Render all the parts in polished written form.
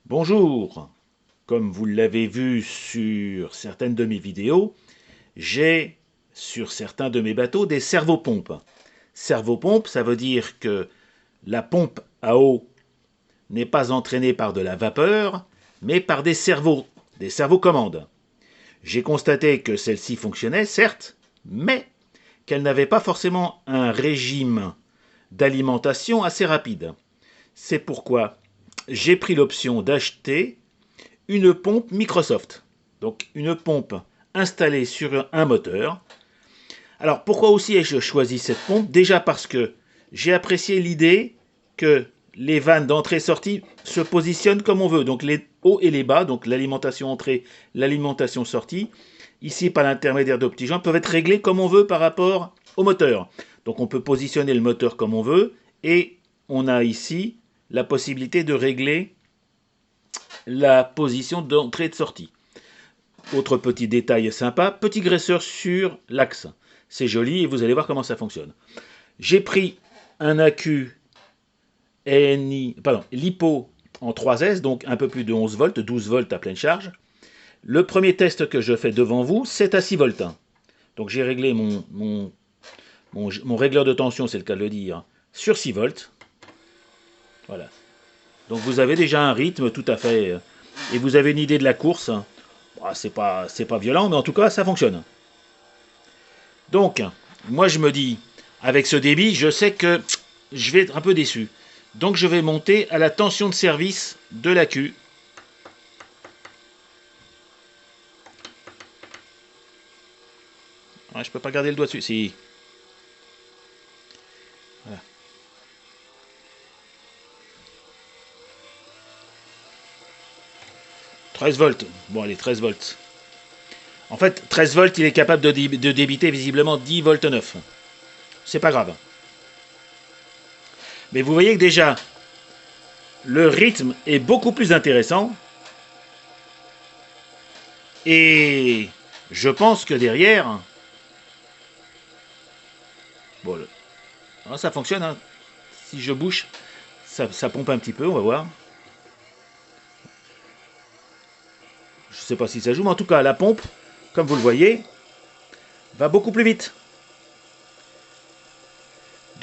Bonjour, comme vous l'avez vu sur certaines de mes vidéos, j'ai sur certains de mes bateaux des servopompes. Servopompe, ça veut dire que la pompe à eau n'est pas entraînée par de la vapeur, mais par des servocommandes. J'ai constaté que celle-ci fonctionnait, certes, mais qu'elle n'avait pas forcément un régime d'alimentation assez rapide. C'est pourquoi j'ai pris l'option d'acheter une pompe Microsoft. Donc une pompe installée sur un moteur. Alors pourquoi aussi ai-je choisi cette pompe? Déjà parce que j'ai apprécié l'idée que les vannes d'entrée-sortie se positionnent comme on veut. Donc les hauts et les bas, donc l'alimentation entrée, l'alimentation sortie, ici par l'intermédiaire de petits joints, peuvent être réglés comme on veut par rapport au moteur. Donc on peut positionner le moteur comme on veut et on a ici la possibilité de régler la position d'entrée et de sortie. Autre petit détail sympa, petit graisseur sur l'axe. C'est joli et vous allez voir comment ça fonctionne. J'ai pris un accu LiPo en 3S, donc un peu plus de 11 volts, 12 volts à pleine charge. Le premier test que je fais devant vous, c'est à 6 volts. Donc j'ai réglé mon régleur de tension, c'est le cas de le dire, sur 6 volts. Voilà. Donc vous avez déjà un rythme tout à fait... Et vous avez une idée de la course. C'est pas violent, mais en tout cas, ça fonctionne. Donc, moi je me dis, avec ce débit, je sais que je vais être un peu déçu. Donc je vais monter à la tension de service de l'accu. Je peux pas garder le doigt dessus. Si. Voilà. 13 volts. Bon, allez, 13 volts. En fait, 13 volts, il est capable de débiter visiblement 10 volts 9. C'est pas grave. Mais vous voyez que déjà, le rythme est beaucoup plus intéressant. Et je pense que derrière... Bon, ça fonctionne. Hein. Si je bouge, ça pompe un petit peu, on va voir. Je ne sais pas si ça joue, mais en tout cas, la pompe, comme vous le voyez, va beaucoup plus vite.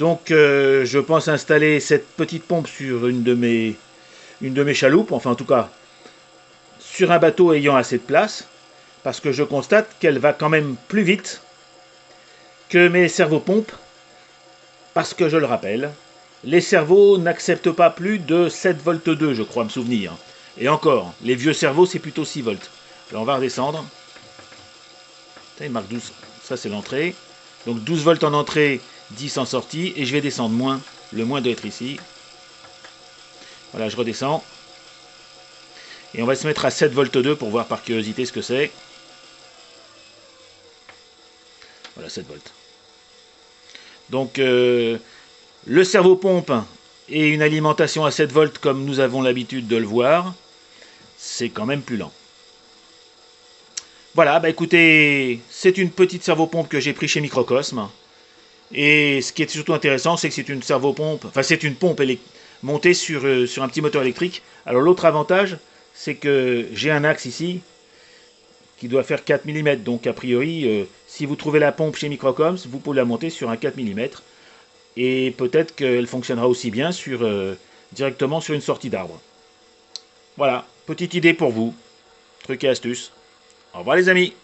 Donc, je pense installer cette petite pompe sur une de mes chaloupes, enfin en tout cas, sur un bateau ayant assez de place, parce que je constate qu'elle va quand même plus vite que mes servopompes, parce que je le rappelle, les servos n'acceptent pas plus de 7 volts 2, je crois me souvenir. Et encore, les vieux servos, c'est plutôt 6 volts. Alors on va redescendre. Il marque 12. Ça, c'est l'entrée. Donc 12 volts en entrée, 10 en sortie. Et je vais descendre moins. Le moins doit être ici. Voilà, je redescends. Et on va se mettre à 7 volts 2 pour voir par curiosité ce que c'est. Voilà, 7 volts. Donc, le servopompe et une alimentation à 7 volts comme nous avons l'habitude de le voir, c'est quand même plus lent. Voilà, bah écoutez, c'est une petite servopompe que j'ai pris chez Microcosme. Et ce qui est surtout intéressant, c'est que c'est une servopompe, enfin c'est une pompe montée sur un petit moteur électrique. Alors l'autre avantage, c'est que j'ai un axe ici qui doit faire 4 mm. Donc a priori, si vous trouvez la pompe chez Microcosme, vous pouvez la monter sur un 4 mm. Et peut-être qu'elle fonctionnera aussi bien directement sur une sortie d'arbre. Voilà, petite idée pour vous. Truc et astuce. Au revoir les amis.